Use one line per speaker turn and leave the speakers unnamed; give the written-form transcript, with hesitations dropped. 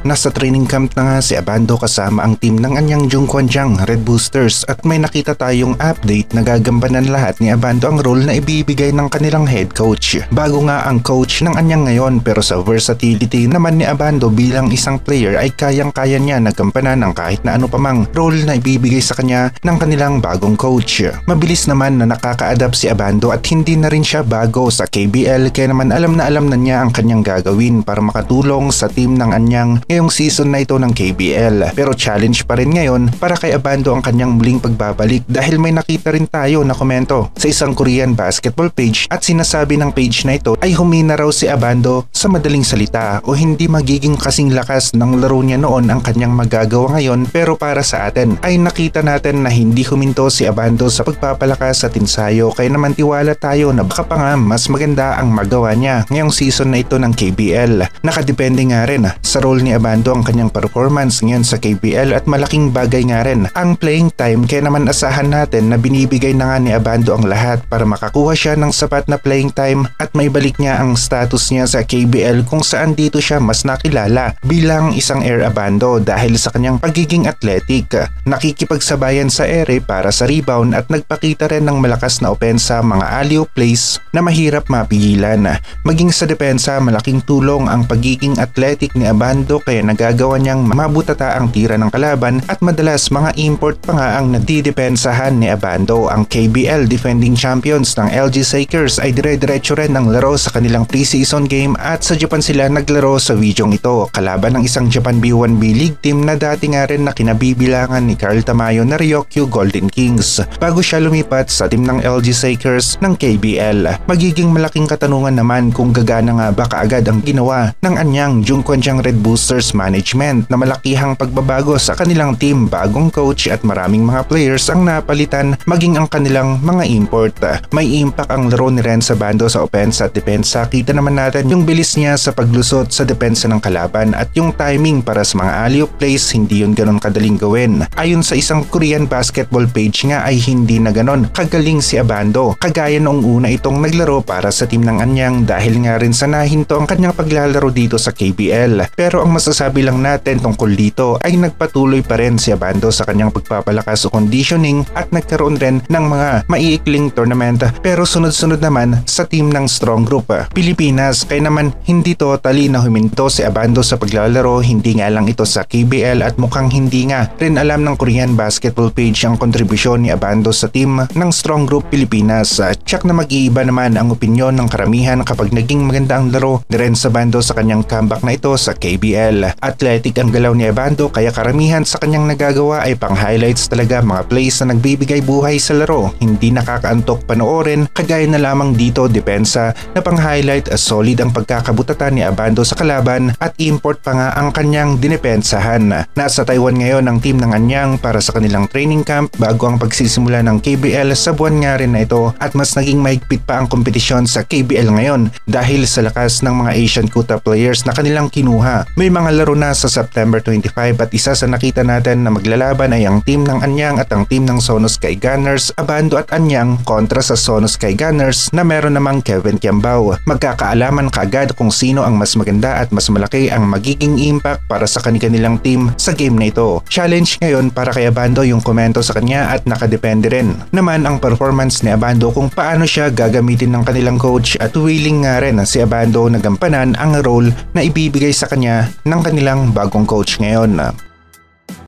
Nasa training camp na nga si Abando kasama ang team ng anyang Jungkwanjang Red Boosters at may nakita tayong update na gagambanan lahat ni Abando ang role na ibibigay ng kanilang head coach. Bago nga ang coach ng anyang ngayon, pero sa versatility naman ni Abando bilang isang player ay kayang-kaya niya nagampanan ng kahit na ano pamang role na ibibigay sa kanya ng kanilang bagong coach. Mabilis naman na nakaka-adapt si Abando at hindi na rin siya bago sa KBL, kaya naman alam na niya ang kanyang gagawin para makatulong sa team ng anyang ngayong season na ito ng KBL. Pero challenge pa rin ngayon para kay Abando ang kanyang muling pagbabalik dahil may nakita rin tayo na komento sa isang Korean basketball page at sinasabi ng page na ito ay humina raw si Abando sa madaling salita o hindi magiging kasing lakas ng laro niya noon ang kanyang magagawa ngayon. Pero para sa atin ay nakita natin na hindi huminto si Abando sa pagpapalakas at ensayo, kaya naman tiwala tayo na baka pa nga mas maganda ang magawa niya ngayong season na ito ng KBL. Nakadepende nga rin sa role ni Abando ang kanyang performance ngayon sa KBL at malaking bagay nga rin ang playing time, kaya naman asahan natin na binibigay na nga ni Abando ang lahat para makakuha siya ng sapat na playing time at maibalik niya ang status niya sa KBL kung saan dito siya mas nakilala bilang isang Air Abando dahil sa kanyang pagiging athletic. Nakikipagsabayan sa ere para sa rebound at nagpakita rin ng malakas na opensa, mga alley-oop plays na mahirap mapigilan. Maging sa depensa, malaking tulong ang pagiging athletic ni Abando kaya nagagawa niyang mabutata ang tira ng kalaban at madalas mga import pa nga ang nadidepensahan ni Abando. Ang KBL defending champions ng LG Lakers ay dire-diretso rin ng laro sa kanilang preseason game at sa Japan sila naglaro sa weekyong ito kalaban ng isang Japan B1B League team na dati nga rin na kinabibilangan ni Carl Tamayo na Ryokyu Golden Kings bago siya lumipat sa team ng LG Lakers ng KBL. Magiging malaking katanungan naman kung gagana nga ba kaagad ang ginawa ng anyang Jungkwanjang Red Boosters management na malakihang pagbabago sa kanilang team, bagong coach at maraming mga players ang napalitan maging ang kanilang mga import. May impact ang laro ni Renz Abando sa opensa at depensa. Kita naman natin yung bilis niya sa paglusot sa depensa ng kalaban at yung timing para sa mga alley-oop plays, hindi yun ganun kadaling gawin. Ayon sa isang Korean basketball page nga ay hindi na ganon kagaling si Abando kagaya noong una itong naglaro para sa team ng anyang dahil nga rin sa nahinto ang kanyang paglalaro dito sa KBL. Pero ang masasabi lang natin tungkol dito ay nagpatuloy pa rin si Abando sa kanyang pagpapalakas o conditioning at nagkaroon rin ng mga maiikling tournament pero sunod-sunod naman sa team ng Strong Group Pilipinas, kaya naman hindi totally na huminto si Abando sa paglalaro. Hindi nga lang ito sa KBL at mukhang hindi nga rin alam ng Korean basketball page ang kontribusyon ni Abando sa team ng Strong Group Pilipinas. Tsak na mag-iiba naman ang opinyon ng karamihan kapag naging maganda ang laro ni Renz Abando sa kanyang comeback na ito sa KBL. Athletic ang galaw ni Abando kaya karamihan sa kanyang nagagawa ay pang highlights talaga, mga plays na nagbibigay buhay sa laro, hindi nakakaantok panoorin kagaya na lamang dito depensa na pang highlight. Solid ang pagkakabutatan ni Abando sa kalaban at import pa nga ang kanyang dinepensahan. Nasa Taiwan ngayon ang team ng anyang para sa kanilang training camp bago ang pagsisimula ng KBL sa buwan nga rin na ito at mas naging mahigpit pa ang kompetisyon sa KBL ngayon dahil sa lakas ng mga Asian Kuta players na kanilang kinuha. May mga laro na sa September 25 at isa sa nakita natin na maglalaban ay ang team ng anyang at ang team ng Sono Sky Gunners. Abando at anyang kontra sa Sono Sky Gunners na meron namang Kevin Kiambao. Magkakaalaman kaagad kung sino ang mas maganda at mas malaki ang magiging impact para sa kanilang team sa game na ito. Challenge ngayon para kay Abando yung komento sa kanya at nakadepende rin naman ang performance ni Abando kung paano siya gagamitin ng kanilang coach at willing nga rin si Abando na gampanan ang role na ibibigay sa kanya ng kanilang bagong coach ngayon.